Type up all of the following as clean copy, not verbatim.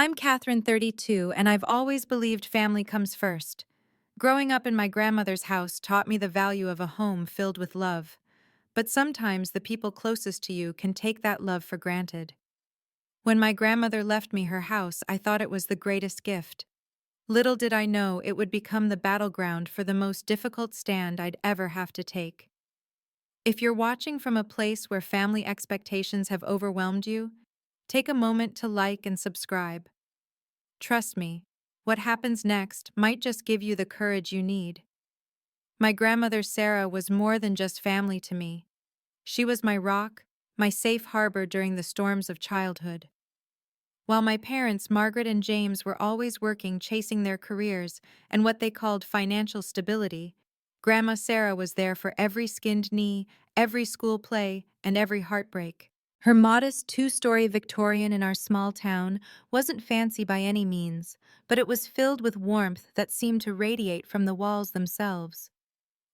I'm Katherine, 32, and I've always believed family comes first. Growing up in my grandmother's house taught me the value of a home filled with love. But sometimes the people closest to you can take that love for granted. When my grandmother left me her house, I thought it was the greatest gift. Little did I know it would become the battleground for the most difficult stand I'd ever have to take. If you're watching from a place where family expectations have overwhelmed you, take a moment to like and subscribe. Trust me, what happens next might just give you the courage you need. My grandmother Sarah was more than just family to me. She was my rock, my safe harbor during the storms of childhood. While my parents, Margaret and James, were always working chasing their careers and what they called financial stability, Grandma Sarah was there for every skinned knee, every school play, and every heartbreak. Her modest two-story Victorian in our small town wasn't fancy by any means, but it was filled with warmth that seemed to radiate from the walls themselves.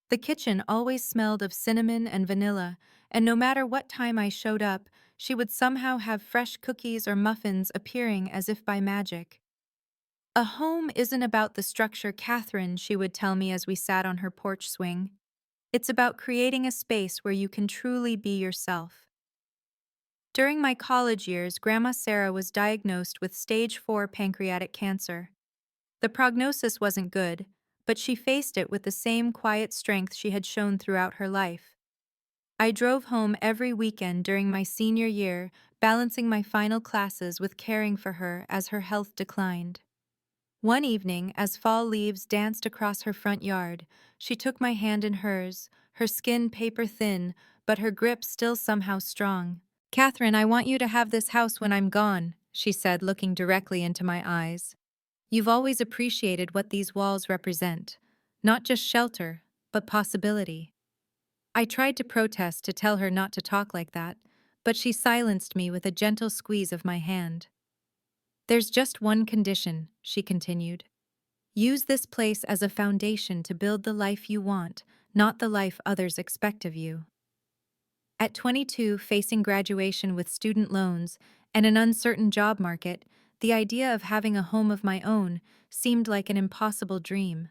The kitchen always smelled of cinnamon and vanilla, and no matter what time I showed up, she would somehow have fresh cookies or muffins appearing as if by magic. A home isn't about the structure, Catherine, she would tell me as we sat on her porch swing. It's about creating a space where you can truly be yourself. During my college years, Grandma Sarah was diagnosed with stage 4 pancreatic cancer. The prognosis wasn't good, but she faced it with the same quiet strength she had shown throughout her life. I drove home every weekend during my senior year, balancing my final classes with caring for her as her health declined. One evening, as fall leaves danced across her front yard, she took my hand in hers, her skin paper thin, but her grip still somehow strong. "Catherine, I want you to have this house when I'm gone," she said, looking directly into my eyes. "You've always appreciated what these walls represent. Not just shelter, but possibility." I tried to protest to tell her not to talk like that, but she silenced me with a gentle squeeze of my hand. "There's just one condition," she continued. "Use this place as a foundation to build the life you want, not the life others expect of you." At 22, facing graduation with student loans and an uncertain job market, the idea of having a home of my own seemed like an impossible dream.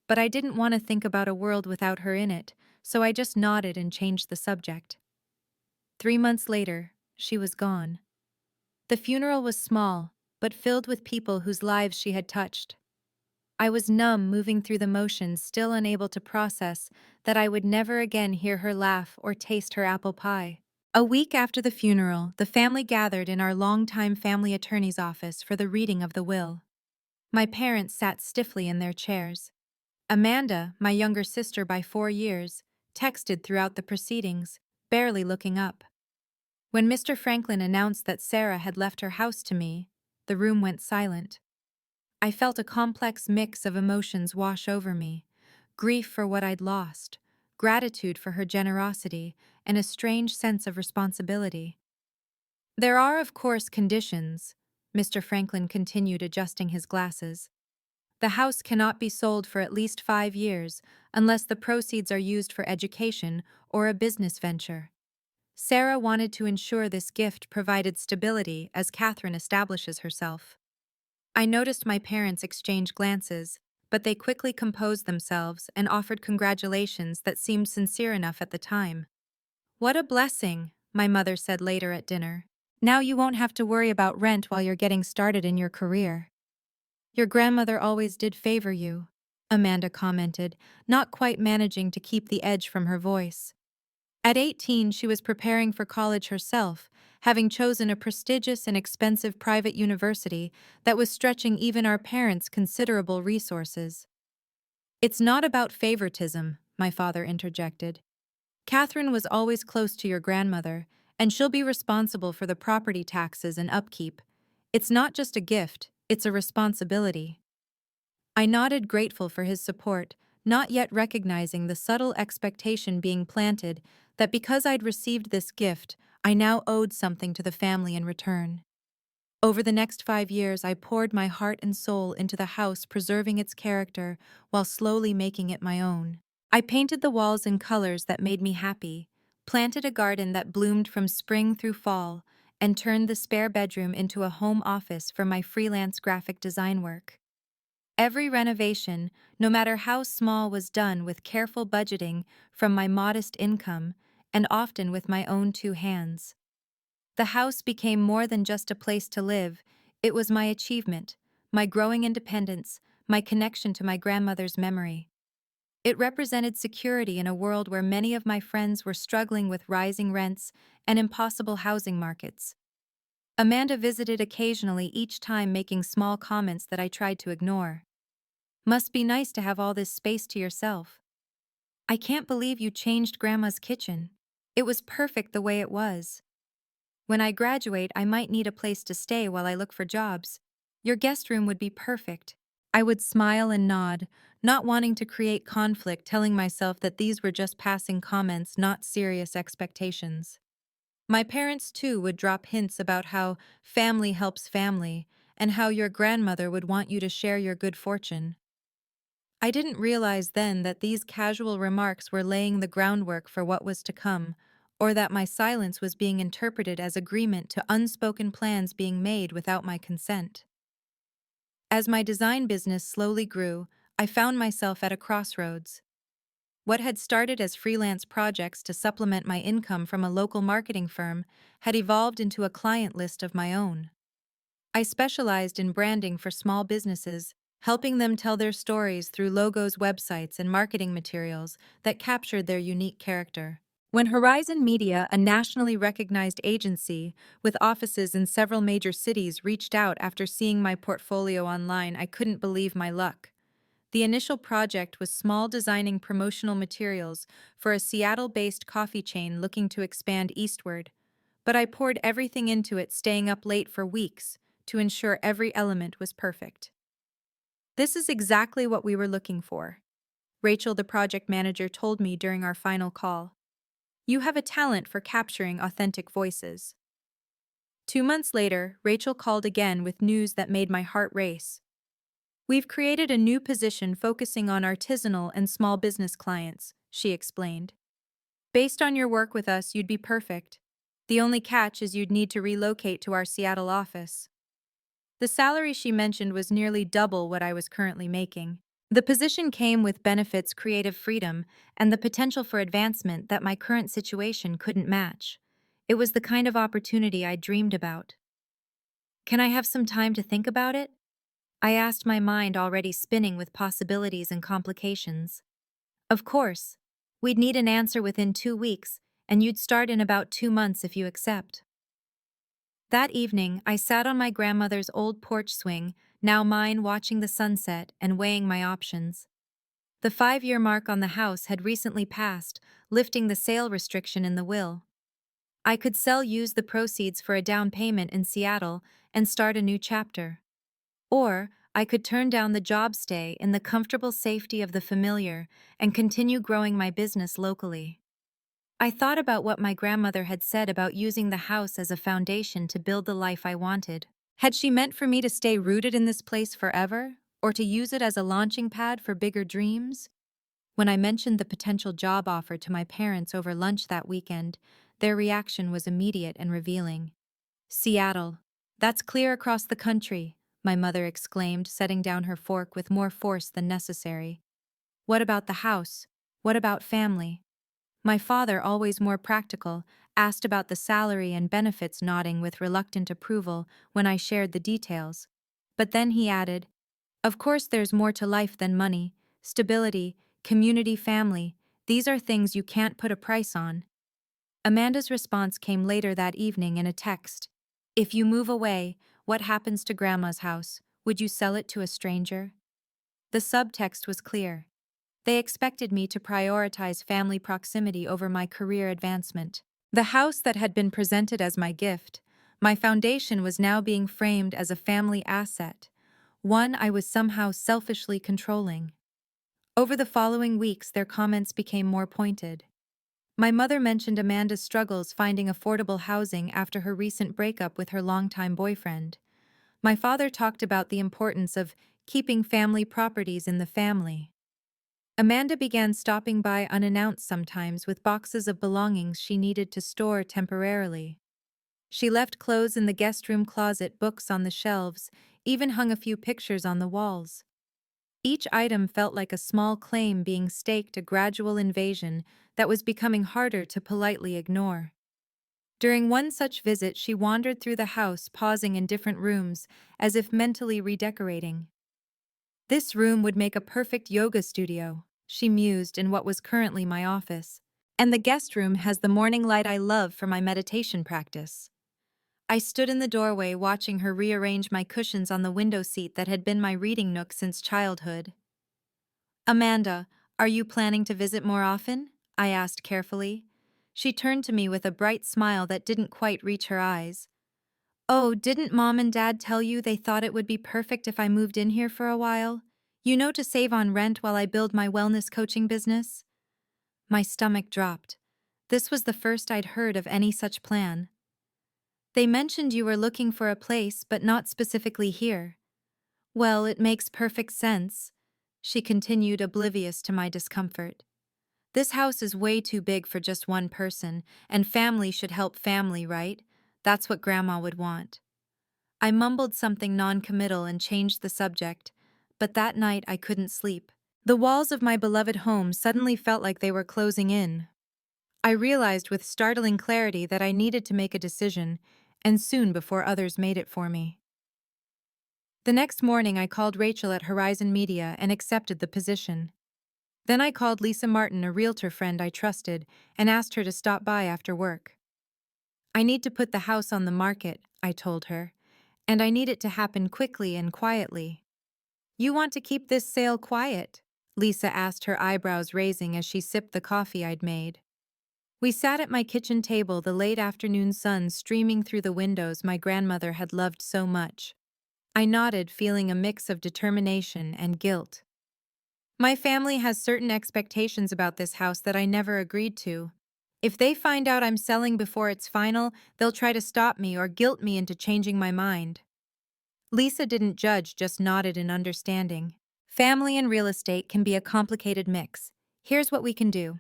But I didn't want to think about a world without her in it, so I just nodded and changed the subject. 3 months later, she was gone. The funeral was small, but filled with people whose lives she had touched. I was numb, moving through the motions, still unable to process that I would never again hear her laugh or taste her apple pie. A week after the funeral, the family gathered in our longtime family attorney's office for the reading of the will. My parents sat stiffly in their chairs. Amanda, my younger sister by 4 years, texted throughout the proceedings, barely looking up. When Mr. Franklin announced that Sarah had left her house to me, the room went silent. I felt a complex mix of emotions wash over me: grief for what I'd lost, gratitude for her generosity, and a strange sense of responsibility. "There are, of course, conditions," Mr. Franklin continued, adjusting his glasses. "The house cannot be sold for at least 5 years unless the proceeds are used for education or a business venture. Sarah wanted to ensure this gift provided stability as Catherine establishes herself." I noticed my parents exchange glances, but they quickly composed themselves and offered congratulations that seemed sincere enough at the time. "What a blessing," my mother said later at dinner. "Now you won't have to worry about rent while you're getting started in your career." "Your grandmother always did favor you," Amanda commented, not quite managing to keep the edge from her voice. At 18, she was preparing for college herself, having chosen a prestigious and expensive private university that was stretching even our parents' considerable resources. "It's not about favoritism," my father interjected. "Catherine was always close to your grandmother, and she'll be responsible for the property taxes and upkeep. It's not just a gift, it's a responsibility." I nodded, grateful for his support, not yet recognizing the subtle expectation being planted that because I'd received this gift, I now owed something to the family in return. Over the next 5 years, I poured my heart and soul into the house, preserving its character while slowly making it my own. I painted the walls in colors that made me happy, planted a garden that bloomed from spring through fall, and turned the spare bedroom into a home office for my freelance graphic design work. Every renovation, no matter how small, was done with careful budgeting from my modest income, and often with my own two hands. The house became more than just a place to live, it was my achievement, my growing independence, my connection to my grandmother's memory. It represented security in a world where many of my friends were struggling with rising rents and impossible housing markets. Amanda visited occasionally, each time making small comments that I tried to ignore. Must be nice to have all this space to yourself. I can't believe you changed Grandma's kitchen. It was perfect the way it was. When I graduate, I might need a place to stay while I look for jobs. Your guest room would be perfect. I would smile and nod, not wanting to create conflict, telling myself that these were just passing comments, not serious expectations. My parents, too, would drop hints about how family helps family and how your grandmother would want you to share your good fortune. I didn't realize then that these casual remarks were laying the groundwork for what was to come, or that my silence was being interpreted as agreement to unspoken plans being made without my consent. As my design business slowly grew, I found myself at a crossroads. What had started as freelance projects to supplement my income from a local marketing firm had evolved into a client list of my own. I specialized in branding for small businesses, helping them tell their stories through logos, websites, and marketing materials that captured their unique character. When Horizon Media, a nationally recognized agency with offices in several major cities, reached out after seeing my portfolio online, I couldn't believe my luck. The initial project was small, designing promotional materials for a Seattle-based coffee chain looking to expand eastward, but I poured everything into it, staying up late for weeks to ensure every element was perfect. This is exactly what we were looking for, Rachel, the project manager, told me during our final call. You have a talent for capturing authentic voices. 2 months later, Rachel called again with news that made my heart race. We've created a new position focusing on artisanal and small business clients, she explained. Based on your work with us, you'd be perfect. The only catch is you'd need to relocate to our Seattle office. The salary she mentioned was nearly double what I was currently making. The position came with benefits, creative freedom, and the potential for advancement that my current situation couldn't match. It was the kind of opportunity I dreamed about. Can I have some time to think about it? I asked, my mind already spinning with possibilities and complications. Of course. We'd need an answer within 2 weeks, and you'd start in about 2 months if you accept. That evening, I sat on my grandmother's old porch swing, now mine, watching the sunset and weighing my options. The 5-year mark on the house had recently passed, lifting the sale restriction in the will. I could sell, use the proceeds for a down payment in Seattle, and start a new chapter. Or I could turn down the job, stay in the comfortable safety of the familiar, and continue growing my business locally. I thought about what my grandmother had said about using the house as a foundation to build the life I wanted. Had she meant for me to stay rooted in this place forever, or to use it as a launching pad for bigger dreams? When I mentioned the potential job offer to my parents over lunch that weekend, their reaction was immediate and revealing. Seattle. That's clear across the country, my mother exclaimed, setting down her fork with more force than necessary. What about the house? What about family? My father, always more practical, asked about the salary and benefits, nodding with reluctant approval when I shared the details. But then he added, of course there's more to life than money, stability, community, family. These are things you can't put a price on. Amanda's response came later that evening in a text. If you move away, what happens to Grandma's house? Would you sell it to a stranger? The subtext was clear. They expected me to prioritize family proximity over my career advancement. The house that had been presented as my gift, my foundation, was now being framed as a family asset, one I was somehow selfishly controlling. Over the following weeks, their comments became more pointed. My mother mentioned Amanda's struggles finding affordable housing after her recent breakup with her longtime boyfriend. My father talked about the importance of keeping family properties in the family. Amanda began stopping by unannounced sometimes with boxes of belongings she needed to store temporarily. She left clothes in the guest room closet, books on the shelves, even hung a few pictures on the walls. Each item felt like a small claim being staked, a gradual invasion that was becoming harder to politely ignore. During one such visit, she wandered through the house, pausing in different rooms, as if mentally redecorating. This room would make a perfect yoga studio, she mused in what was currently my office. And the guest room has the morning light I love for my meditation practice. I stood in the doorway watching her rearrange my cushions on the window seat that had been my reading nook since childhood. Amanda, are you planning to visit more often? I asked carefully. She turned to me with a bright smile that didn't quite reach her eyes. Oh, didn't Mom and Dad tell you they thought it would be perfect if I moved in here for a while? You know, to save on rent while I build my wellness coaching business? My stomach dropped. This was the first I'd heard of any such plan. They mentioned you were looking for a place, but not specifically here. Well, it makes perfect sense, she continued, oblivious to my discomfort. This house is way too big for just one person, and family should help family, right? That's what Grandma would want. I mumbled something non-committal and changed the subject, but that night I couldn't sleep. The walls of my beloved home suddenly felt like they were closing in. I realized with startling clarity that I needed to make a decision, and soon before others made it for me. The next morning I called Rachel at Horizon Media and accepted the position. Then I called Lisa Martin, a realtor friend I trusted, and asked her to stop by after work. I need to put the house on the market, I told her, and I need it to happen quickly and quietly. You want to keep this sale quiet? Lisa asked, her eyebrows raising as she sipped the coffee I'd made. We sat at my kitchen table, the late afternoon sun streaming through the windows my grandmother had loved so much. I nodded, feeling a mix of determination and guilt. My family has certain expectations about this house that I never agreed to. If they find out I'm selling before it's final, they'll try to stop me or guilt me into changing my mind. Lisa didn't judge, just nodded in understanding. Family and real estate can be a complicated mix. Here's what we can do.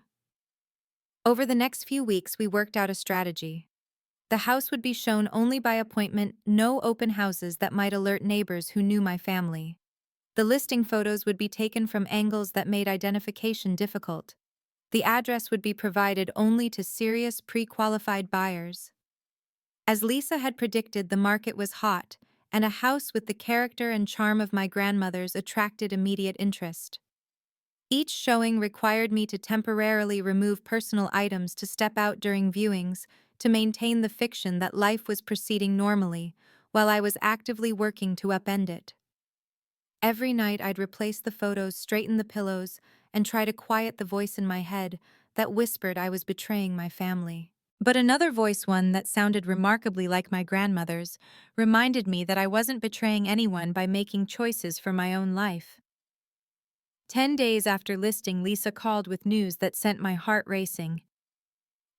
Over the next few weeks, we worked out a strategy. The house would be shown only by appointment, no open houses that might alert neighbors who knew my family. The listing photos would be taken from angles that made identification difficult. The address would be provided only to serious, pre-qualified buyers. As Lisa had predicted, the market was hot, and a house with the character and charm of my grandmother's attracted immediate interest. Each showing required me to temporarily remove personal items to step out during viewings to maintain the fiction that life was proceeding normally, while I was actively working to upend it. Every night I'd replace the photos, straighten the pillows, and try to quiet the voice in my head that whispered I was betraying my family. But another voice, one that sounded remarkably like my grandmother's, reminded me that I wasn't betraying anyone by making choices for my own life. 10 days after listing, Lisa called with news that sent my heart racing.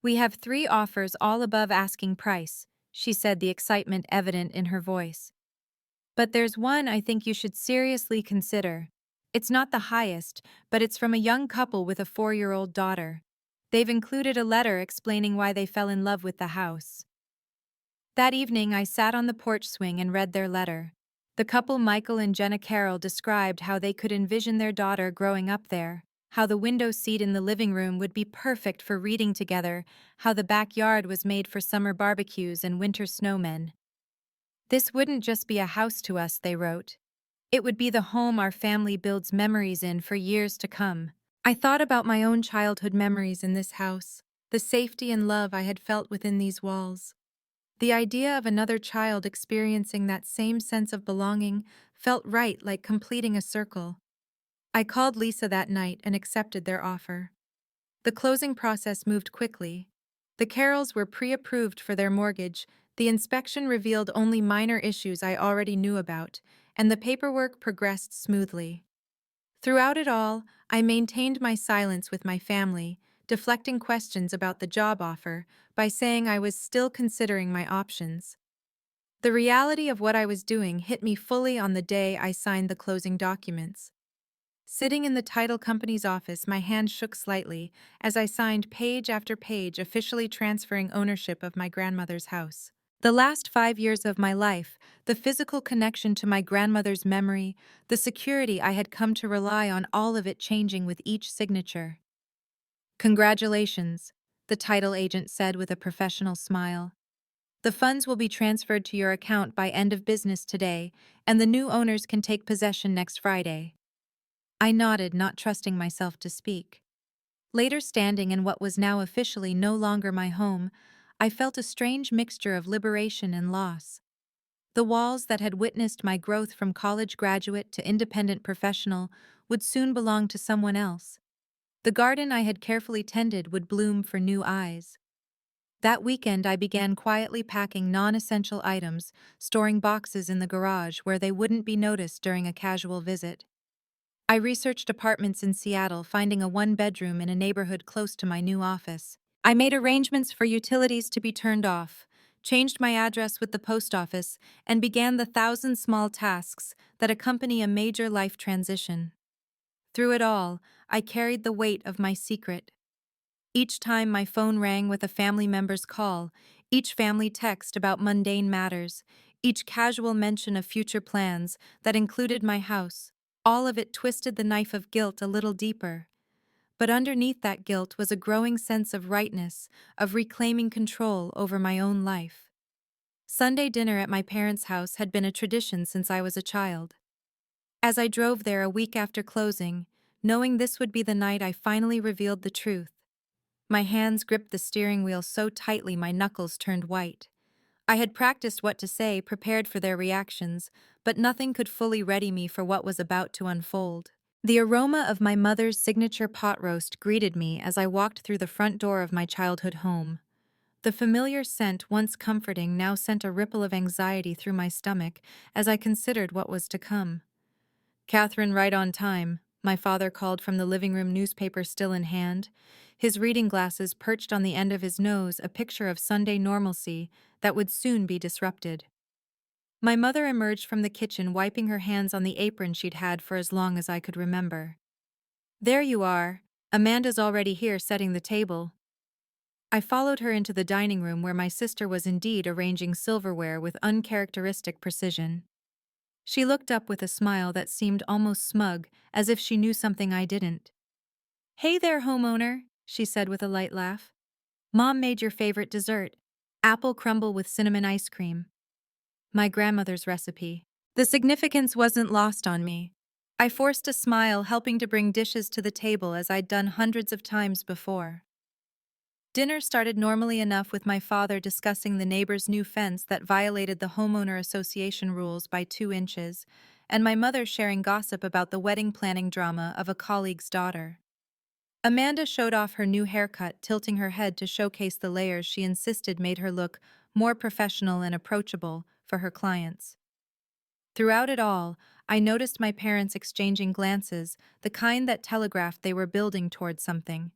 We have 3 offers, all above asking price, she said, the excitement evident in her voice. But there's one I think you should seriously consider. It's not the highest, but it's from a young couple with a 4-year-old daughter. They've included a letter explaining why they fell in love with the house. That evening, I sat on the porch swing and read their letter. The couple, Michael and Jenna Carroll, described how they could envision their daughter growing up there, how the window seat in the living room would be perfect for reading together, how the backyard was made for summer barbecues and winter snowmen. This wouldn't just be a house to us, they wrote. It would be the home our family builds memories in for years to come. I thought about my own childhood memories in this house, the safety and love I had felt within these walls. The idea of another child experiencing that same sense of belonging felt right, like completing a circle. I called Lisa that night and accepted their offer. The closing process moved quickly. The Carrolls were pre-approved for their mortgage, the inspection revealed only minor issues I already knew about, and the paperwork progressed smoothly. Throughout it all, I maintained my silence with my family, deflecting questions about the job offer by saying I was still considering my options. The reality of what I was doing hit me fully on the day I signed the closing documents. Sitting in the title company's office, my hand shook slightly as I signed page after page, officially transferring ownership of my grandmother's house. The last 5 years of my life, the physical connection to my grandmother's memory, the security I had come to rely on, all of it changing with each signature. Congratulations, the title agent said with a professional smile. The funds will be transferred to your account by end of business today, and the new owners can take possession next Friday. I nodded, not trusting myself to speak. Later, standing in what was now officially no longer my home, I felt a strange mixture of liberation and loss. The walls that had witnessed my growth from college graduate to independent professional would soon belong to someone else. The garden I had carefully tended would bloom for new eyes. That weekend, I began quietly packing non-essential items, storing boxes in the garage where they wouldn't be noticed during a casual visit. I researched apartments in Seattle, finding a one-bedroom in a neighborhood close to my new office. I made arrangements for utilities to be turned off, changed my address with the post office, and began the thousand small tasks that accompany a major life transition. Through it all, I carried the weight of my secret. Each time my phone rang with a family member's call, each family text about mundane matters, each casual mention of future plans that included my house, all of it twisted the knife of guilt a little deeper. But underneath that guilt was a growing sense of rightness, of reclaiming control over my own life. Sunday dinner at my parents' house had been a tradition since I was a child. As I drove there a week after closing, knowing this would be the night I finally revealed the truth, my hands gripped the steering wheel so tightly my knuckles turned white. I had practiced what to say, prepared for their reactions, but nothing could fully ready me for what was about to unfold. The aroma of my mother's signature pot roast greeted me as I walked through the front door of my childhood home. The familiar scent, once comforting, now sent a ripple of anxiety through my stomach as I considered what was to come. "Katherine, right on time," my father called from the living room, newspaper still in hand, his reading glasses perched on the end of his nose, a picture of Sunday normalcy that would soon be disrupted. My mother emerged from the kitchen, wiping her hands on the apron she'd had for as long as I could remember. "There you are. Amanda's already here setting the table." I followed her into the dining room where my sister was indeed arranging silverware with uncharacteristic precision. She looked up with a smile that seemed almost smug, as if she knew something I didn't. "Hey there, homeowner," she said with a light laugh. "Mom made your favorite dessert, apple crumble with cinnamon ice cream. My grandmother's recipe." The significance wasn't lost on me. I forced a smile, helping to bring dishes to the table as I'd done hundreds of times before. Dinner started normally enough, with my father discussing the neighbor's new fence that violated the homeowner association rules by 2 inches, and my mother sharing gossip about the wedding planning drama of a colleague's daughter. Amanda showed off her new haircut, tilting her head to showcase the layers she insisted made her look more professional and approachable for her clients. Throughout it all, I noticed my parents exchanging glances, the kind that telegraphed they were building towards something.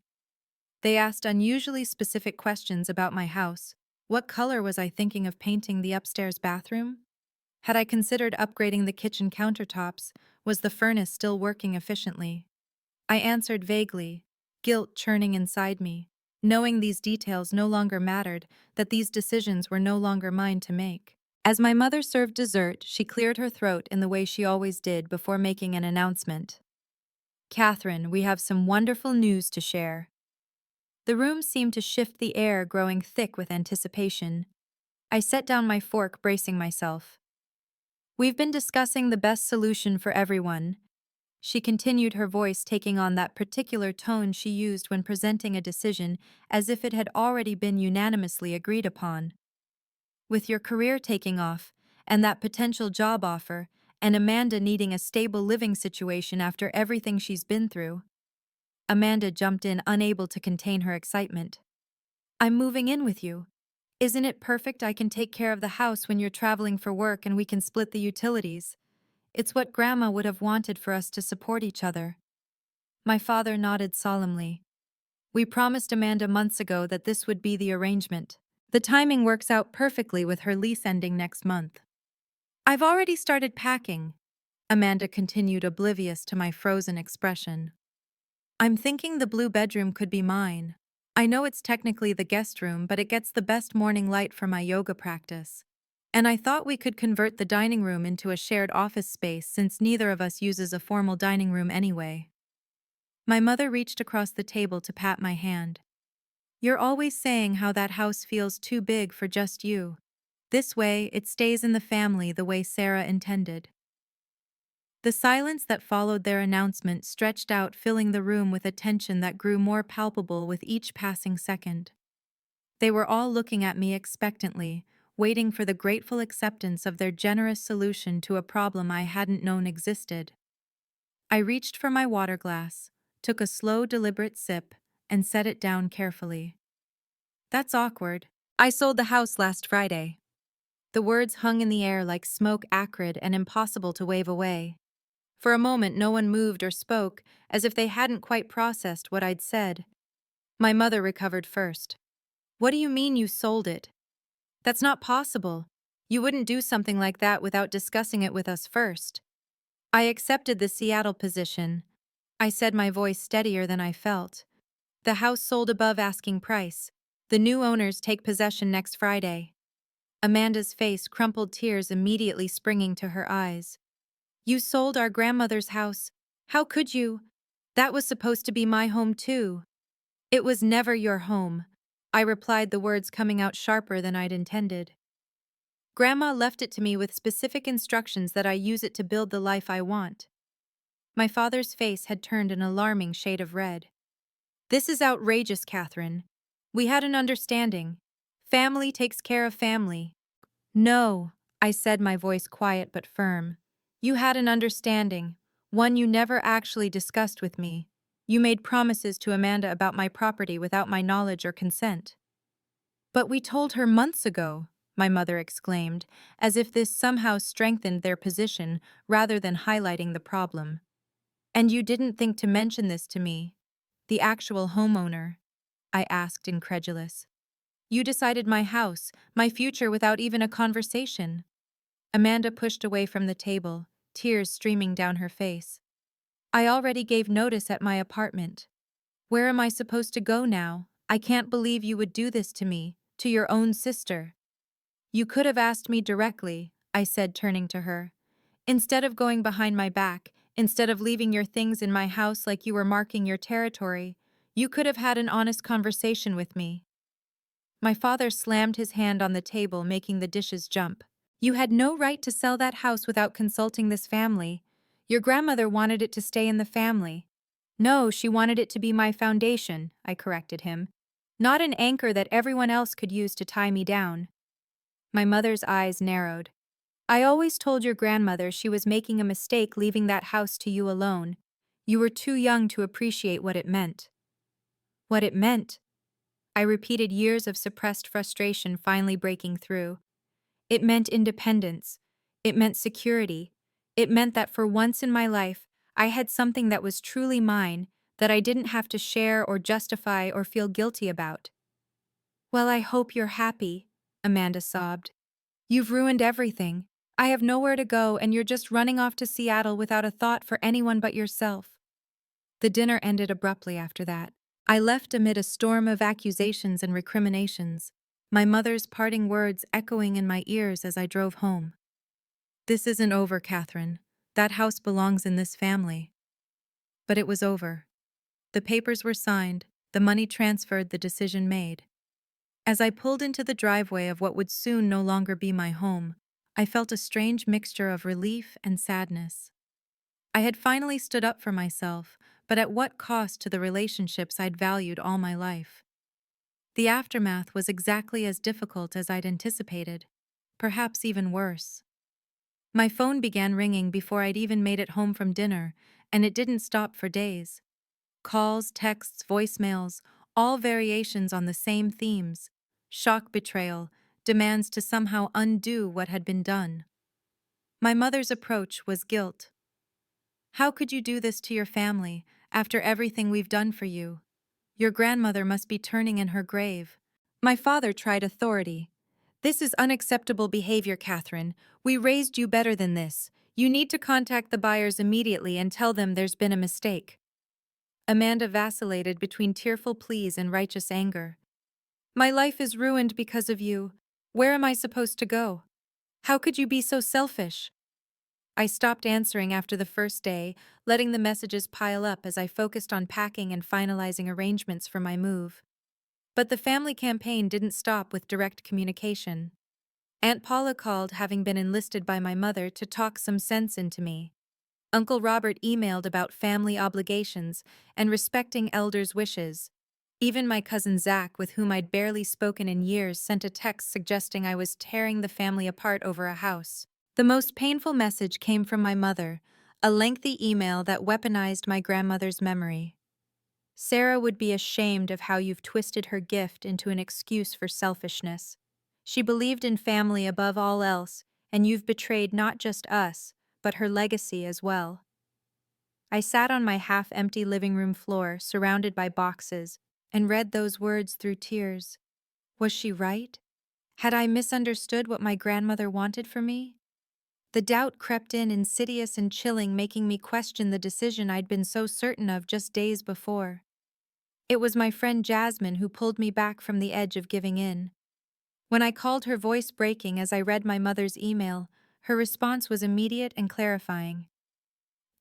They asked unusually specific questions about my house. What color was I thinking of painting the upstairs bathroom? Had I considered upgrading the kitchen countertops? Was the furnace still working efficiently? I answered vaguely, guilt churning inside me, knowing these details no longer mattered, that these decisions were no longer mine to make. As my mother served dessert, she cleared her throat in the way she always did before making an announcement. "Katherine, we have some wonderful news to share." The room seemed to shift, the air growing thick with anticipation. I set down my fork, bracing myself. "We've been discussing the best solution for everyone," she continued, her voice taking on that particular tone she used when presenting a decision, as if it had already been unanimously agreed upon. "With your career taking off, and that potential job offer, and Amanda needing a stable living situation after everything she's been through." Amanda jumped in, unable to contain her excitement. "I'm moving in with you. Isn't it perfect? I can take care of the house when you're traveling for work, and we can split the utilities. It's what Grandma would have wanted, for us to support each other." My father nodded solemnly. "We promised Amanda months ago that this would be the arrangement. The timing works out perfectly with her lease ending next month." "I've already started packing," Amanda continued, oblivious to my frozen expression. "I'm thinking the blue bedroom could be mine. I know it's technically the guest room, but it gets the best morning light for my yoga practice. And I thought we could convert the dining room into a shared office space since neither of us uses a formal dining room anyway. My mother reached across the table to pat my hand. You're always saying how that house feels too big for just you. This way, it stays in the family the way Sarah intended. The silence that followed their announcement stretched out, filling the room with a tension that grew more palpable with each passing second. They were all looking at me expectantly, waiting for the grateful acceptance of their generous solution to a problem I hadn't known existed. I reached for my water glass, took a slow, deliberate sip, and set it down carefully. That's awkward. I sold the house last Friday. The words hung in the air like smoke, acrid and impossible to wave away. For a moment, no one moved or spoke, as if they hadn't quite processed what I'd said. My mother recovered first. What do you mean you sold it? That's not possible. You wouldn't do something like that without discussing it with us first. I accepted the Seattle position. I said, my voice steadier than I felt. The house sold above asking price. The new owners take possession next Friday. Amanda's face crumpled, tears immediately springing to her eyes. You sold our grandmother's house. How could you? That was supposed to be my home too. It was never your home, I replied, the words coming out sharper than I'd intended. Grandma left it to me with specific instructions that I use it to build the life I want. My father's face had turned an alarming shade of red. This is outrageous, Katherine. We had an understanding. Family takes care of family. No, I said, my voice quiet but firm. You had an understanding, one you never actually discussed with me. You made promises to Amanda about my property without my knowledge or consent. But we told her months ago, my mother exclaimed, as if this somehow strengthened their position rather than highlighting the problem. And you didn't think to mention this to me, the actual homeowner? I asked, incredulous. You decided my house, my future without even a conversation. Amanda pushed away from the table, tears streaming down her face. I already gave notice at my apartment. Where am I supposed to go now? I can't believe you would do this to me, to your own sister. You could have asked me directly, I said, turning to her. Instead of going behind my back, instead of leaving your things in my house like you were marking your territory, you could have had an honest conversation with me. My father slammed his hand on the table, making the dishes jump. You had no right to sell that house without consulting this family. Your grandmother wanted it to stay in the family. No, she wanted it to be my foundation, I corrected him. Not an anchor that everyone else could use to tie me down. My mother's eyes narrowed. I always told your grandmother she was making a mistake leaving that house to you alone. You were too young to appreciate what it meant. What it meant? I repeated, years of suppressed frustration finally breaking through. It meant independence. It meant security. It meant that for once in my life, I had something that was truly mine, that I didn't have to share or justify or feel guilty about. Well, I hope you're happy, Amanda sobbed. You've ruined everything. I have nowhere to go, and you're just running off to Seattle without a thought for anyone but yourself. The dinner ended abruptly after that. I left amid a storm of accusations and recriminations, my mother's parting words echoing in my ears as I drove home. This isn't over, Katherine. That house belongs in this family. But it was over. The papers were signed, the money transferred, the decision made. As I pulled into the driveway of what would soon no longer be my home, I felt a strange mixture of relief and sadness. I had finally stood up for myself, but at what cost to the relationships I'd valued all my life? The aftermath was exactly as difficult as I'd anticipated, perhaps even worse. My phone began ringing before I'd even made it home from dinner, and it didn't stop for days. Calls, texts, voicemails, all variations on the same themes: shock, betrayal, demands to somehow undo what had been done. My mother's approach was guilt. How could you do this to your family, after everything we've done for you? Your grandmother must be turning in her grave. My father tried authority. This is unacceptable behavior, Katherine. We raised you better than this. You need to contact the buyers immediately and tell them there's been a mistake. Amanda vacillated between tearful pleas and righteous anger. My life is ruined because of you. Where am I supposed to go? How could you be so selfish? I stopped answering after the first day, letting the messages pile up as I focused on packing and finalizing arrangements for my move. But the family campaign didn't stop with direct communication. Aunt Paula called, having been enlisted by my mother to talk some sense into me. Uncle Robert emailed about family obligations and respecting elders' wishes. Even my cousin Zach, with whom I'd barely spoken in years, sent a text suggesting I was tearing the family apart over a house. The most painful message came from my mother, a lengthy email that weaponized my grandmother's memory. Sarah would be ashamed of how you've twisted her gift into an excuse for selfishness. She believed in family above all else, and you've betrayed not just us, but her legacy as well. I sat on my half-empty living room floor, surrounded by boxes, and read those words through tears. Was she right? Had I misunderstood what my grandmother wanted for me? The doubt crept in, insidious and chilling, making me question the decision I'd been so certain of just days before. It was my friend Jasmine who pulled me back from the edge of giving in. When I called, her voice breaking as I read my mother's email, her response was immediate and clarifying.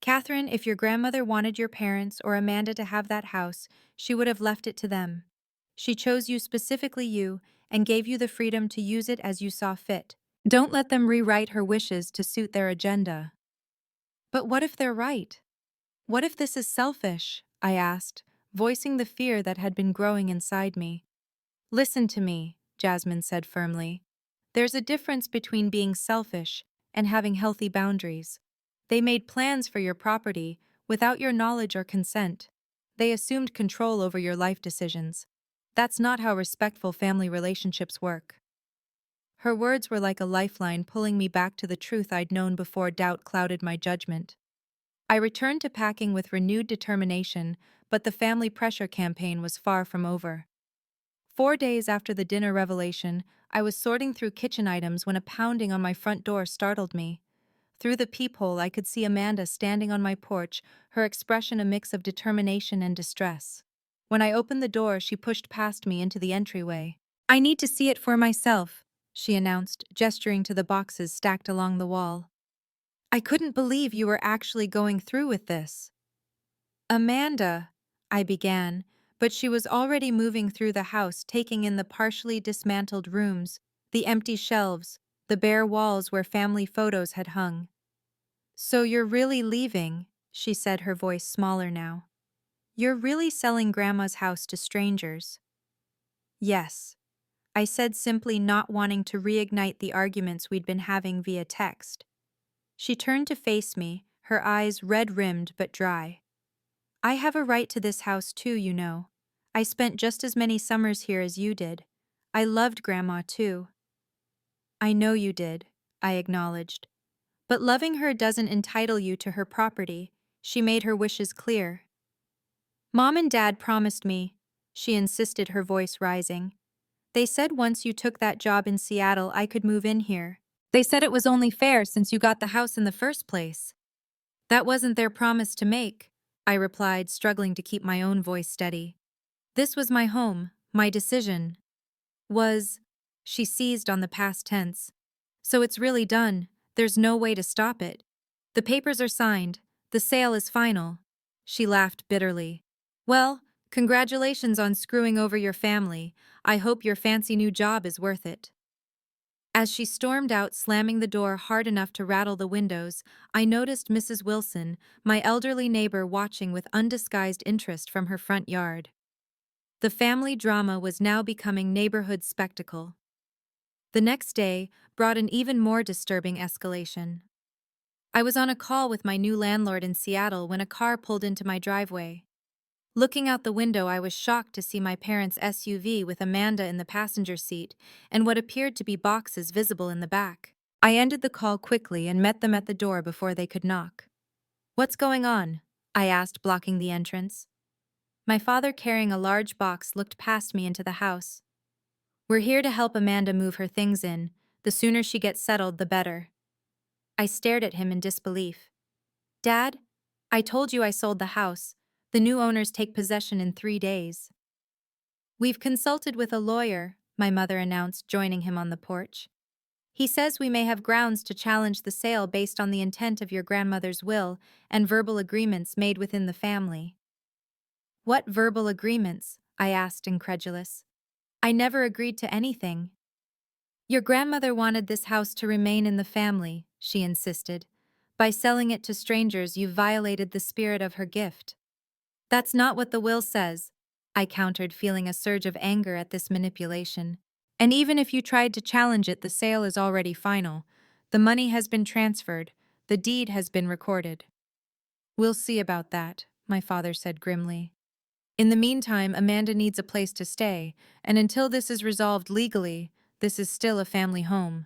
Katherine, if your grandmother wanted your parents or Amanda to have that house, she would have left it to them. She chose you, specifically you, and gave you the freedom to use it as you saw fit. Don't let them rewrite her wishes to suit their agenda. But what if they're right? What if this is selfish? I asked, voicing the fear that had been growing inside me. Listen to me, Jasmine said firmly. There's a difference between being selfish and having healthy boundaries. They made plans for your property without your knowledge or consent. They assumed control over your life decisions. That's not how respectful family relationships work. Her words were like a lifeline, pulling me back to the truth I'd known before doubt clouded my judgment. I returned to packing with renewed determination, but the family pressure campaign was far from over. 4 days after the dinner revelation, I was sorting through kitchen items when a pounding on my front door startled me. Through the peephole, I could see Amanda standing on my porch, her expression a mix of determination and distress. When I opened the door, she pushed past me into the entryway. I need to see it for myself, she announced, gesturing to the boxes stacked along the wall. I couldn't believe you were actually going through with this. Amanda, I began, but she was already moving through the house, taking in the partially dismantled rooms, the empty shelves, the bare walls where family photos had hung. So you're really leaving, she said, her voice smaller now. You're really selling Grandma's house to strangers. Yes, I said, simply, not wanting to reignite the arguments we'd been having via text. She turned to face me, her eyes red-rimmed but dry. I have a right to this house too, you know. I spent just as many summers here as you did. I loved Grandma too. I know you did, I acknowledged. But loving her doesn't entitle you to her property. She made her wishes clear. Mom and Dad promised me, she insisted, her voice rising. They said once you took that job in Seattle, I could move in here. They said it was only fair since you got the house in the first place. That wasn't their promise to make, I replied, struggling to keep my own voice steady. This was my home, my decision. She seized on the past tense. So it's really done, there's no way to stop it. The papers are signed, the sale is final. She laughed bitterly. Well, congratulations on screwing over your family. I hope your fancy new job is worth it. As she stormed out, slamming the door hard enough to rattle the windows, I noticed Mrs. Wilson, my elderly neighbor, watching with undisguised interest from her front yard. The family drama was now becoming neighborhood spectacle. The next day brought an even more disturbing escalation. I was on a call with my new landlord in Seattle when a car pulled into my driveway. Looking out the window, I was shocked to see my parents' SUV with Amanda in the passenger seat and what appeared to be boxes visible in the back. I ended the call quickly and met them at the door before they could knock. What's going on? I asked, blocking the entrance. My father, carrying a large box, looked past me into the house. We're here to help Amanda move her things in. The sooner she gets settled, the better. I stared at him in disbelief. Dad, I told you I sold the house. The new owners take possession in 3 days. We've consulted with a lawyer, my mother announced, joining him on the porch. He says we may have grounds to challenge the sale based on the intent of your grandmother's will and verbal agreements made within the family. What verbal agreements? I asked, incredulous. I never agreed to anything. Your grandmother wanted this house to remain in the family, she insisted. By selling it to strangers, you violated the spirit of her gift. That's not what the will says, I countered, feeling a surge of anger at this manipulation. And even if you tried to challenge it, the sale is already final. The money has been transferred. The deed has been recorded. We'll see about that, my father said grimly. In the meantime, Amanda needs a place to stay, and until this is resolved legally, this is still a family home.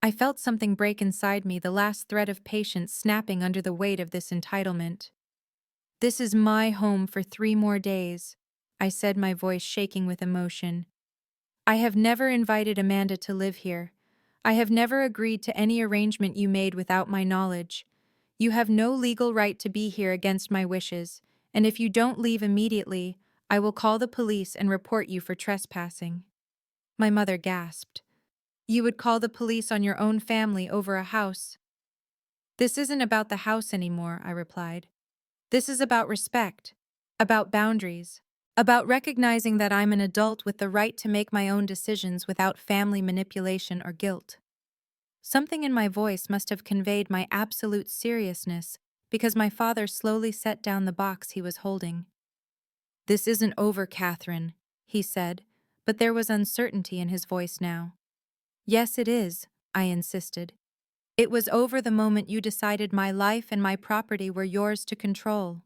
I felt something break inside me, the last thread of patience snapping under the weight of this entitlement. This is my home for 3 more days, I said, my voice shaking with emotion. I have never invited Amanda to live here. I have never agreed to any arrangement you made without my knowledge. You have no legal right to be here against my wishes, and if you don't leave immediately, I will call the police and report you for trespassing. My mother gasped. You would call the police on your own family over a house? This isn't about the house anymore, I replied. This is about respect, about boundaries, about recognizing that I'm an adult with the right to make my own decisions without family manipulation or guilt. Something in my voice must have conveyed my absolute seriousness, because my father slowly set down the box he was holding. This isn't over, Katherine, he said, but there was uncertainty in his voice now. Yes, it is, I insisted. It was over the moment you decided my life and my property were yours to control.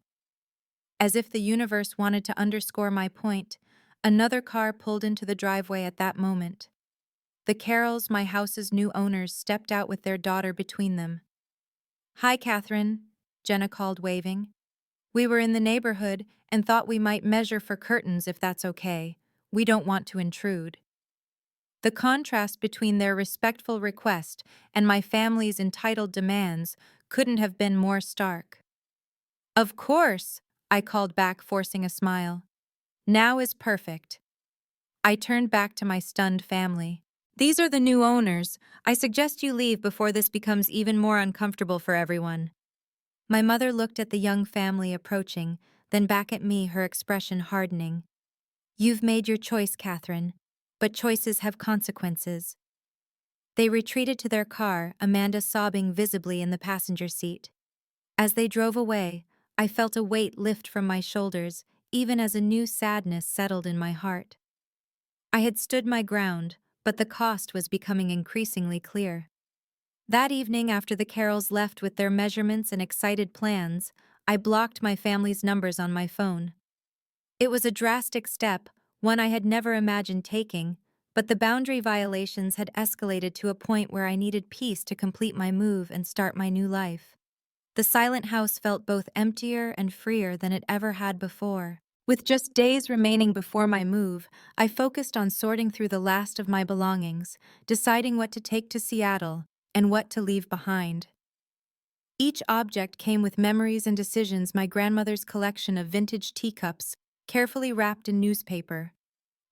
As if the universe wanted to underscore my point, another car pulled into the driveway at that moment. The Carrolls, my house's new owners, stepped out with their daughter between them. Hi, Katherine, Jenna called, waving. We were in the neighborhood and thought we might measure for curtains if that's okay. We don't want to intrude. The contrast between their respectful request and my family's entitled demands couldn't have been more stark. Of course, I called back, forcing a smile. Now is perfect. I turned back to my stunned family. These are the new owners. I suggest you leave before this becomes even more uncomfortable for everyone. My mother looked at the young family approaching, then back at me, her expression hardening. You've made your choice, Katherine, but choices have consequences. They retreated to their car, Amanda sobbing visibly in the passenger seat. As they drove away, I felt a weight lift from my shoulders, even as a new sadness settled in my heart. I had stood my ground, but the cost was becoming increasingly clear. That evening, after the Carrolls left with their measurements and excited plans, I blocked my family's numbers on my phone. It was a drastic step, one I had never imagined taking, but the boundary violations had escalated to a point where I needed peace to complete my move and start my new life. The silent house felt both emptier and freer than it ever had before. With just days remaining before my move, I focused on sorting through the last of my belongings, deciding what to take to Seattle and what to leave behind. Each object came with memories and decisions: my grandmother's collection of vintage teacups, carefully wrapped in newspaper,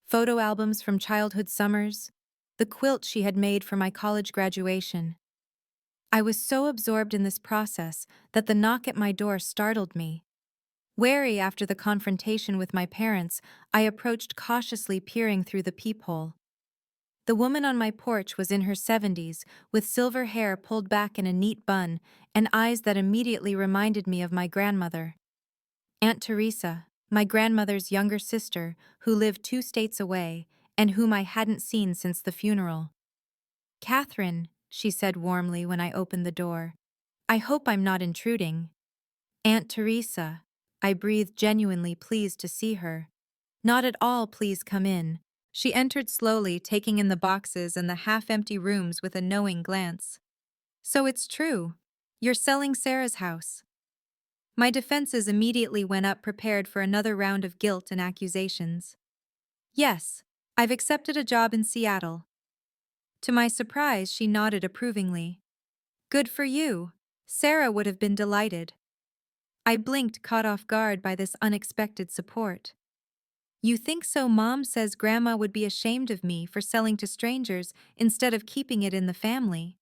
photo albums from childhood summers, the quilt she had made for my college graduation. I was so absorbed in this process that the knock at my door startled me. Wary after the confrontation with my parents, I approached cautiously, peering through the peephole. The woman on my porch was in her 70s, with silver hair pulled back in a neat bun and eyes that immediately reminded me of my grandmother. Aunt Teresa, my grandmother's younger sister, who lived 2 states away, and whom I hadn't seen since the funeral. Katherine, she said warmly when I opened the door. I hope I'm not intruding. Aunt Teresa, I breathed, genuinely pleased to see her. Not at all, please come in. She entered slowly, taking in the boxes and the half-empty rooms with a knowing glance. So it's true. You're selling Sarah's house. My defenses immediately went up, prepared for another round of guilt and accusations. Yes, I've accepted a job in Seattle. To my surprise, she nodded approvingly. Good for you. Sarah would have been delighted. I blinked, caught off guard by this unexpected support. You think so? Mom says Grandma would be ashamed of me for selling to strangers instead of keeping it in the family.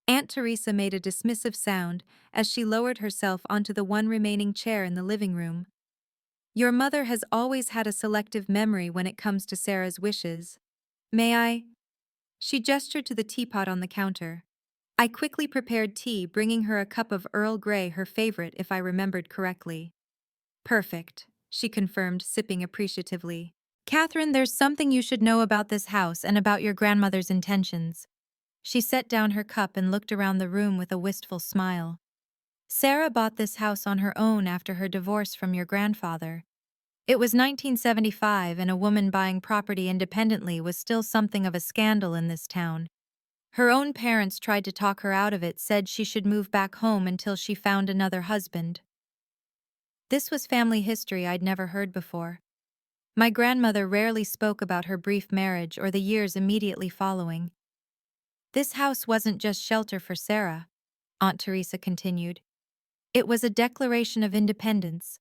Aunt Teresa made a dismissive sound as she lowered herself onto the one remaining chair in the living room. Your mother has always had a selective memory when it comes to Sarah's wishes. May I? She gestured to the teapot on the counter. I quickly prepared tea, bringing her a cup of Earl Grey, her favorite if I remembered correctly. Perfect, she confirmed, sipping appreciatively. Catherine, there's something you should know about this house and about your grandmother's intentions. She set down her cup and looked around the room with a wistful smile. Sarah bought this house on her own after her divorce from your grandfather. It was 1975, and a woman buying property independently was still something of a scandal in this town. Her own parents tried to talk her out of it, said she should move back home until she found another husband. This was family history I'd never heard before. My grandmother rarely spoke about her brief marriage or the years immediately following. This house wasn't just shelter for Sarah, Aunt Teresa continued. It was a declaration of independence.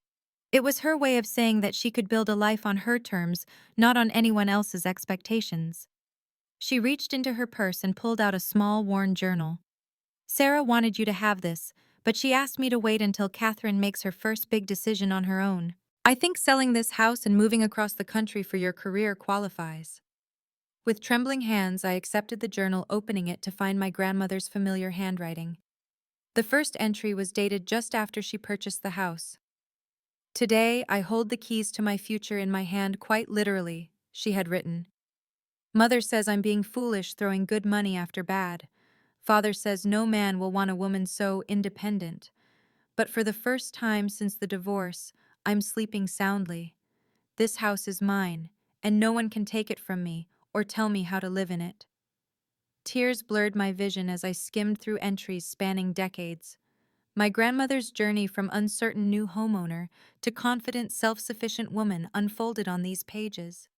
It was her way of saying that she could build a life on her terms, not on anyone else's expectations. She reached into her purse and pulled out a small, worn journal. Sarah wanted you to have this, but she asked me to wait until Katherine makes her first big decision on her own. I think selling this house and moving across the country for your career qualifies. With trembling hands, I accepted the journal, opening it to find my grandmother's familiar handwriting. The first entry was dated just after she purchased the house. Today, I hold the keys to my future in my hand, quite literally, she had written. Mother says I'm being foolish throwing good money after bad. Father says no man will want a woman so independent. But for the first time since the divorce, I'm sleeping soundly. This house is mine, and no one can take it from me or tell me how to live in it. Tears blurred my vision as I skimmed through entries spanning decades. My grandmother's journey from uncertain new homeowner to confident, self-sufficient woman unfolded on these pages.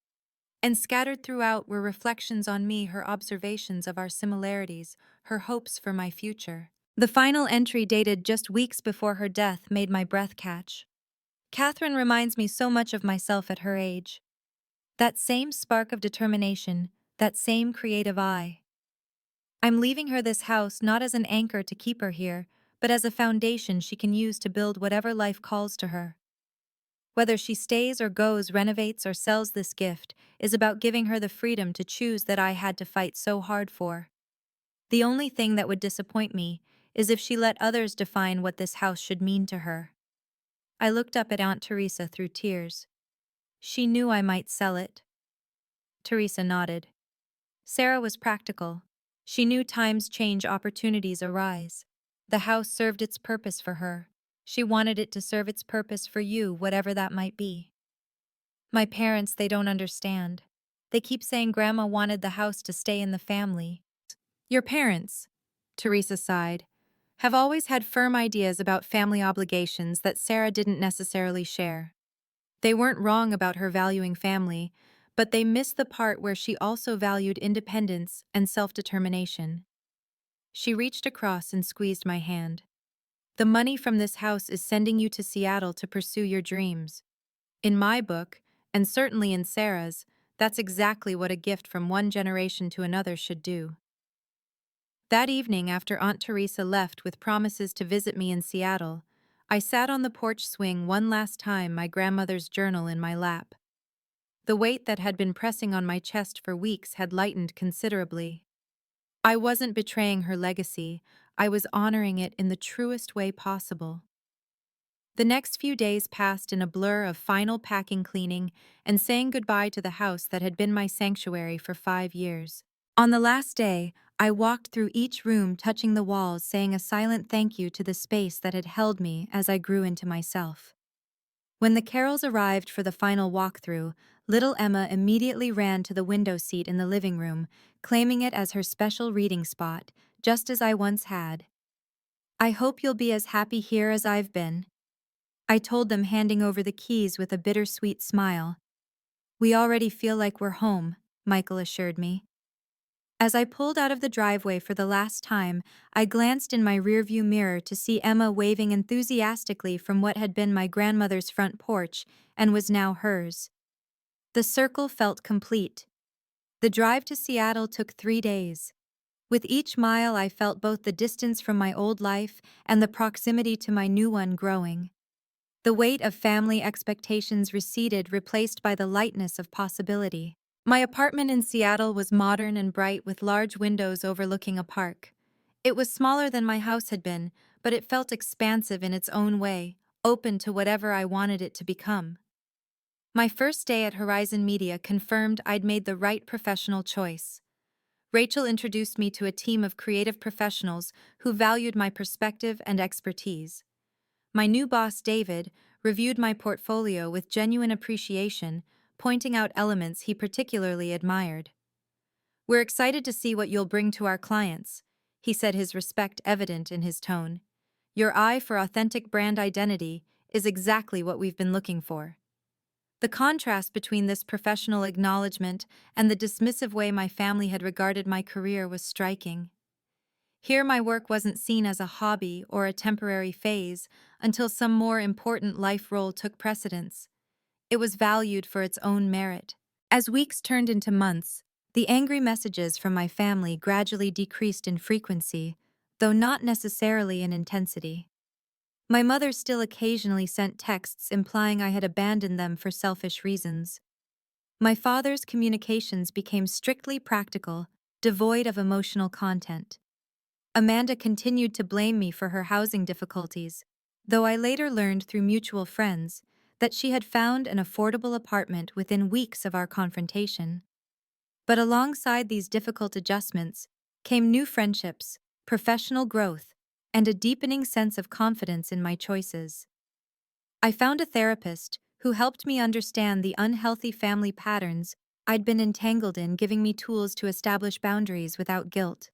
And scattered throughout were reflections on me, her observations of our similarities, her hopes for my future. The final entry, dated just weeks before her death, made my breath catch. Catherine reminds me so much of myself at her age. That same spark of determination, that same creative eye. I'm leaving her this house not as an anchor to keep her here, but as a foundation she can use to build whatever life calls to her. Whether she stays or goes, renovates or sells, this gift is about giving her the freedom to choose that I had to fight so hard for. The only thing that would disappoint me is if she let others define what this house should mean to her. I looked up at Aunt Teresa through tears. She knew I might sell it. Teresa nodded. Sarah was practical. She knew times change, opportunities arise. The house served its purpose for her. She wanted it to serve its purpose for you, whatever that might be. My parents, they don't understand. They keep saying Grandma wanted the house to stay in the family. Your parents, Teresa sighed, have always had firm ideas about family obligations that Sarah didn't necessarily share. They weren't wrong about her valuing family, but they missed the part where she also valued independence and self-determination. She reached across and squeezed my hand. The money from this house is sending you to Seattle to pursue your dreams. In my book, and certainly in Sarah's, that's exactly what a gift from one generation to another should do. That evening, after Aunt Teresa left with promises to visit me in Seattle, I sat on the porch swing one last time, my grandmother's journal in my lap. The weight that had been pressing on my chest for weeks had lightened considerably. I wasn't betraying her legacy, I was honoring it in the truest way possible. The next few days passed in a blur of final packing, cleaning, and saying goodbye to the house that had been my sanctuary for 5 years. On the last day, I walked through each room, touching the walls, saying a silent thank you to the space that had held me as I grew into myself. When the Carrolls arrived for the final walkthrough, little Emma immediately ran to the window seat in the living room, claiming it as her special reading spot, just as I once had. I hope you'll be as happy here as I've been, I told them, handing over the keys with a bittersweet smile. We already feel like we're home, Michael assured me. As I pulled out of the driveway for the last time, I glanced in my rearview mirror to see Emma waving enthusiastically from what had been my grandmother's front porch and was now hers. The circle felt complete. The drive to Seattle took 3 days. With each mile, I felt both the distance from my old life and the proximity to my new one growing. The weight of family expectations receded, replaced by the lightness of possibility. My apartment in Seattle was modern and bright with large windows overlooking a park. It was smaller than my house had been, but it felt expansive in its own way, open to whatever I wanted it to become. My first day at Horizon Media confirmed I'd made the right professional choice. Rachel introduced me to a team of creative professionals who valued my perspective and expertise. My new boss, David, reviewed my portfolio with genuine appreciation, pointing out elements he particularly admired. "We're excited to see what you'll bring to our clients," he said, his respect evident in his tone. "Your eye for authentic brand identity is exactly what we've been looking for." The contrast between this professional acknowledgement and the dismissive way my family had regarded my career was striking. Here, my work wasn't seen as a hobby or a temporary phase until some more important life role took precedence. It was valued for its own merit. As weeks turned into months, the angry messages from my family gradually decreased in frequency, though not necessarily in intensity. My mother still occasionally sent texts implying I had abandoned them for selfish reasons. My father's communications became strictly practical, devoid of emotional content. Amanda continued to blame me for her housing difficulties, though I later learned through mutual friends that she had found an affordable apartment within weeks of our confrontation. But alongside these difficult adjustments came new friendships, professional growth, and a deepening sense of confidence in my choices. I found a therapist who helped me understand the unhealthy family patterns I'd been entangled in, giving me tools to establish boundaries without guilt.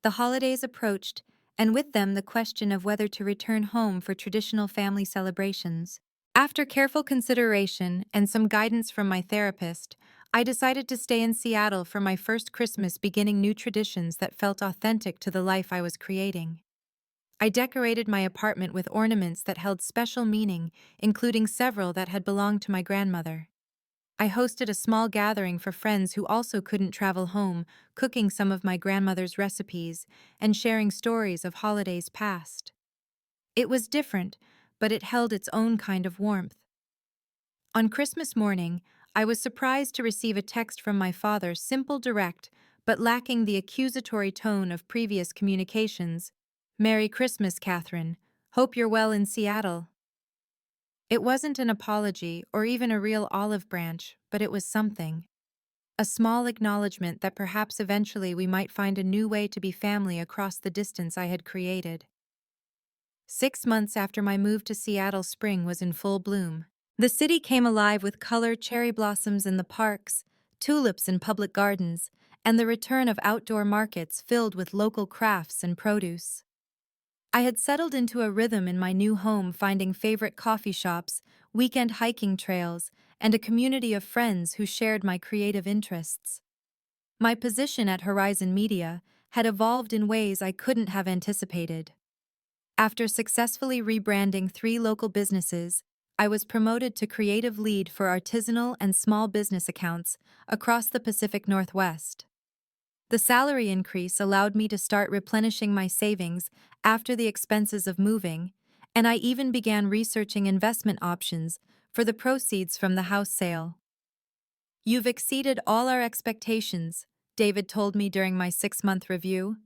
The holidays approached, and with them the question of whether to return home for traditional family celebrations. After careful consideration and some guidance from my therapist, I decided to stay in Seattle for my first Christmas, beginning new traditions that felt authentic to the life I was creating. I decorated my apartment with ornaments that held special meaning, including several that had belonged to my grandmother. I hosted a small gathering for friends who also couldn't travel home, cooking some of my grandmother's recipes and sharing stories of holidays past. It was different, but it held its own kind of warmth. On Christmas morning, I was surprised to receive a text from my father, simple, direct, but lacking the accusatory tone of previous communications. "Merry Christmas, Katherine. Hope you're well in Seattle." It wasn't an apology or even a real olive branch, but it was something. A small acknowledgement that perhaps eventually we might find a new way to be family across the distance I had created. 6 months after my move to Seattle, spring was in full bloom. The city came alive with color, cherry blossoms in the parks, tulips in public gardens, and the return of outdoor markets filled with local crafts and produce. I had settled into a rhythm in my new home, finding favorite coffee shops, weekend hiking trails, and a community of friends who shared my creative interests. My position at Horizon Media had evolved in ways I couldn't have anticipated. After successfully rebranding 3 local businesses, I was promoted to creative lead for artisanal and small business accounts across the Pacific Northwest. The salary increase allowed me to start replenishing my savings after the expenses of moving, and I even began researching investment options for the proceeds from the house sale. "You've exceeded all our expectations," David told me during my 6-month review.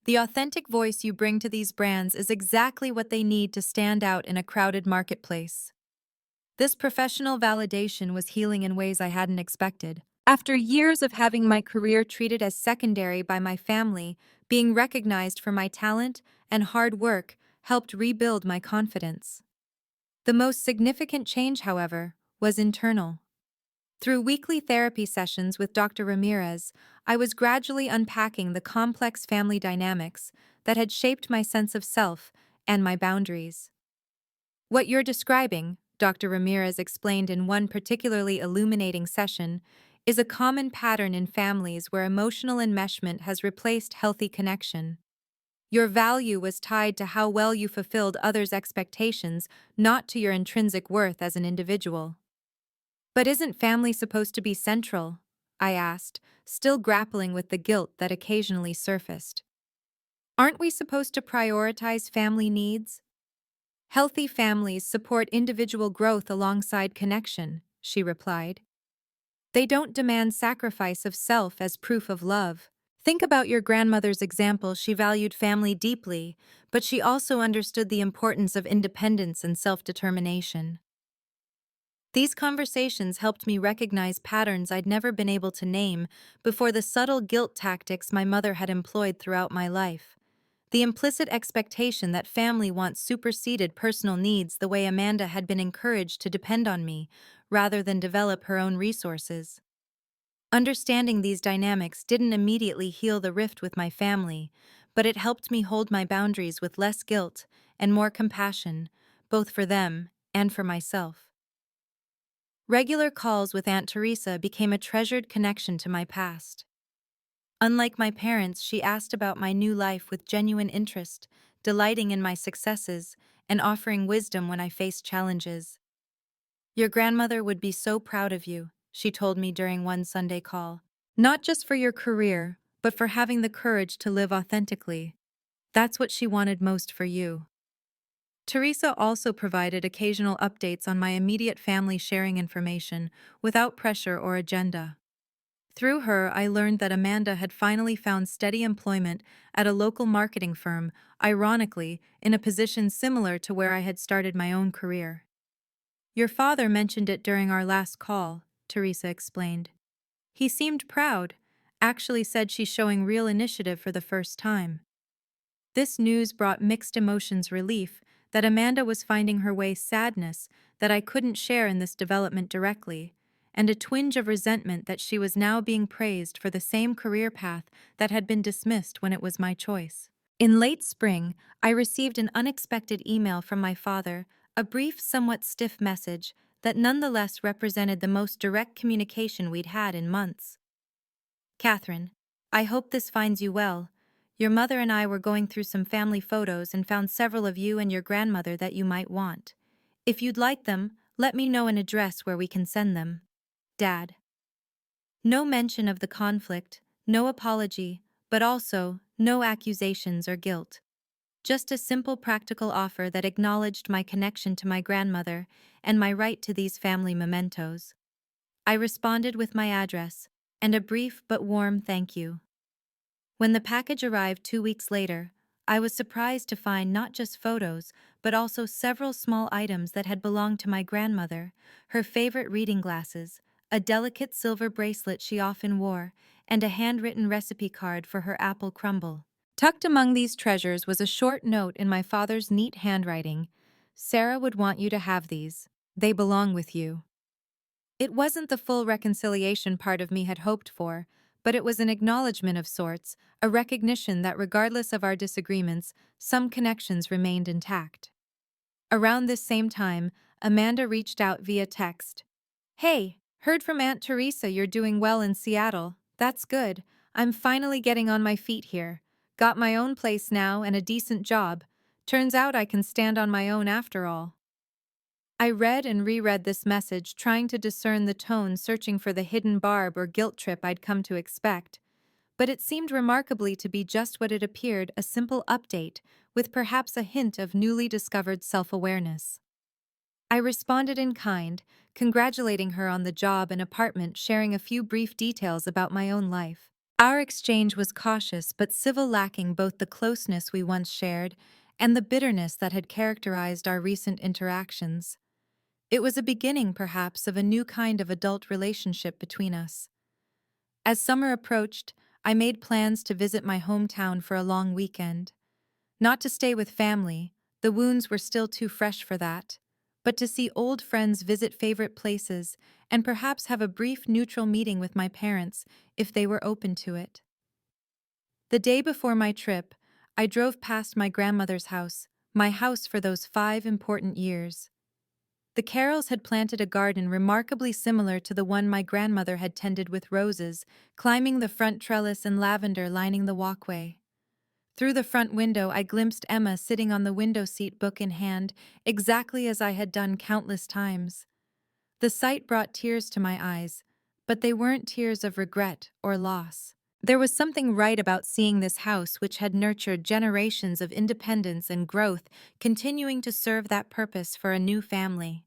"The authentic voice you bring to these brands is exactly what they need to stand out in a crowded marketplace." This professional validation was healing in ways I hadn't expected. After years of having my career treated as secondary by my family, being recognized for my talent and hard work helped rebuild my confidence. The most significant change, however, was internal. Through weekly therapy sessions with Dr. Ramirez, I was gradually unpacking the complex family dynamics that had shaped my sense of self and my boundaries. "What you're describing," Dr. Ramirez explained in one particularly illuminating session, is a common pattern in families where emotional enmeshment has replaced healthy connection. Your value was tied to how well you fulfilled others' expectations, not to your intrinsic worth as an individual. But isn't family supposed to be central? I asked, still grappling with the guilt that occasionally surfaced. Aren't we supposed to prioritize family needs? Healthy families support individual growth alongside connection, she replied. They don't demand sacrifice of self as proof of love. Think about your grandmother's example. She valued family deeply, but she also understood the importance of independence and self-determination. These conversations helped me recognize patterns I'd never been able to name before the subtle guilt tactics my mother had employed throughout my life. The implicit expectation that family wants superseded personal needs the way Amanda had been encouraged to depend on me, rather than develop her own resources. Understanding these dynamics didn't immediately heal the rift with my family, but it helped me hold my boundaries with less guilt and more compassion, both for them and for myself. Regular calls with Aunt Teresa became a treasured connection to my past. Unlike my parents, she asked about my new life with genuine interest, delighting in my successes and offering wisdom when I faced challenges. Your grandmother would be so proud of you, she told me during one Sunday call. Not just for your career, but for having the courage to live authentically. That's what she wanted most for you. Teresa also provided occasional updates on my immediate family, sharing information without pressure or agenda. Through her, I learned that Amanda had finally found steady employment at a local marketing firm, ironically, in a position similar to where I had started my own career. Your father mentioned it during our last call, Teresa explained. He seemed proud, actually said she's showing real initiative for the first time. This news brought mixed emotions, relief that Amanda was finding her way, sadness that I couldn't share in this development directly, and a twinge of resentment that she was now being praised for the same career path that had been dismissed when it was my choice. In late spring, I received an unexpected email from my father, a brief, somewhat stiff message that nonetheless represented the most direct communication we'd had in months. Katherine, I hope this finds you well. Your mother and I were going through some family photos and found several of you and your grandmother that you might want. If you'd like them, let me know an address where we can send them. Dad. No mention of the conflict, no apology, but also no accusations or guilt. Just a simple practical offer that acknowledged my connection to my grandmother and my right to these family mementos. I responded with my address and a brief but warm thank you. When the package arrived 2 weeks later, I was surprised to find not just photos, but also several small items that had belonged to my grandmother, her favorite reading glasses, a delicate silver bracelet she often wore, and a handwritten recipe card for her apple crumble. Tucked among these treasures was a short note in my father's neat handwriting. Sarah would want you to have these. They belong with you. It wasn't the full reconciliation part of me had hoped for, but it was an acknowledgement of sorts, a recognition that regardless of our disagreements, some connections remained intact. Around this same time, Amanda reached out via text. Hey, heard from Aunt Teresa you're doing well in Seattle. That's good. I'm finally getting on my feet here. Got my own place now and a decent job. Turns out I can stand on my own after all. I read and reread this message, trying to discern the tone, searching for the hidden barb or guilt trip I'd come to expect. But it seemed remarkably to be just what it appeared, a simple update, with perhaps a hint of newly discovered self-awareness. I responded in kind, congratulating her on the job and apartment, sharing a few brief details about my own life. Our exchange was cautious but civil, lacking both the closeness we once shared and the bitterness that had characterized our recent interactions. It was a beginning, perhaps, of a new kind of adult relationship between us. As summer approached, I made plans to visit my hometown for a long weekend. Not to stay with family, the wounds were still too fresh for that, but to see old friends, visit favorite places, and perhaps have a brief neutral meeting with my parents if they were open to it. The day before my trip, I drove past my grandmother's house, my house for those 5 important years. The Carrolls had planted a garden remarkably similar to the one my grandmother had tended with roses, climbing the front trellis and lavender lining the walkway. Through the front window, I glimpsed Emma sitting on the window seat, book in hand, exactly as I had done countless times. The sight brought tears to my eyes, but they weren't tears of regret or loss. There was something right about seeing this house, which had nurtured generations of independence and growth, continuing to serve that purpose for a new family.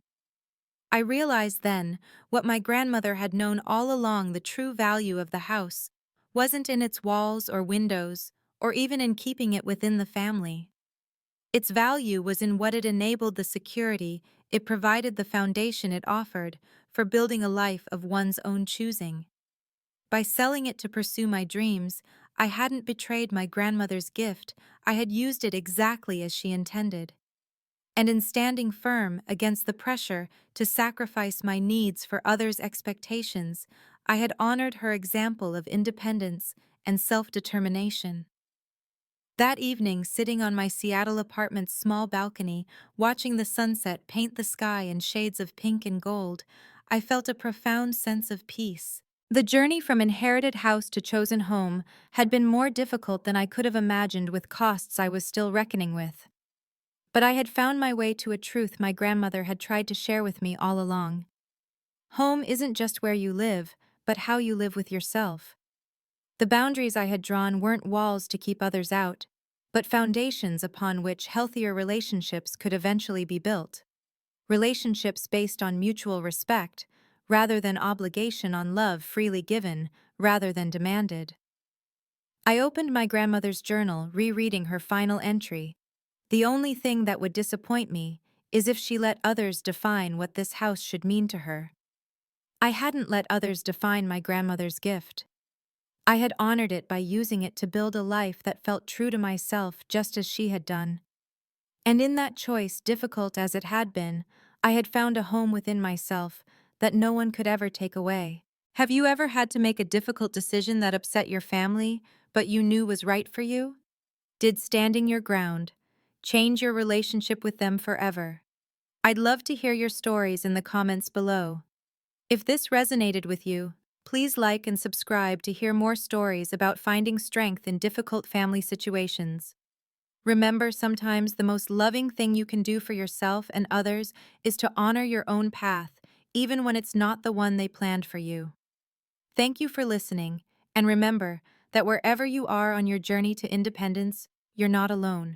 I realized then what my grandmother had known all along: the true value of the house wasn't in its walls or windows, or even in keeping it within the family. Its value was in what it enabled: the security it provided, the foundation it offered for building a life of one's own choosing. By selling it to pursue my dreams, I hadn't betrayed my grandmother's gift, I had used it exactly as she intended. And in standing firm against the pressure to sacrifice my needs for others' expectations, I had honored her example of independence and self-determination. That evening, sitting on my Seattle apartment's small balcony, watching the sunset paint the sky in shades of pink and gold, I felt a profound sense of peace. The journey from inherited house to chosen home had been more difficult than I could have imagined, with costs I was still reckoning with. But I had found my way to a truth my grandmother had tried to share with me all along. Home isn't just where you live, but how you live with yourself. The boundaries I had drawn weren't walls to keep others out, but foundations upon which healthier relationships could eventually be built. Relationships based on mutual respect, rather than obligation, on love freely given, rather than demanded. I opened my grandmother's journal, rereading her final entry. The only thing that would disappoint me is if she let others define what this house should mean to her. I hadn't let others define my grandmother's gift. I had honored it by using it to build a life that felt true to myself, just as she had done. And in that choice, difficult as it had been, I had found a home within myself that no one could ever take away. Have you ever had to make a difficult decision that upset your family, but you knew was right for you? Did standing your ground change your relationship with them forever? I'd love to hear your stories in the comments below. If this resonated with you, please like and subscribe to hear more stories about finding strength in difficult family situations. Remember, sometimes the most loving thing you can do for yourself and others is to honor your own path, even when it's not the one they planned for you. Thank you for listening, and remember that wherever you are on your journey to independence, you're not alone.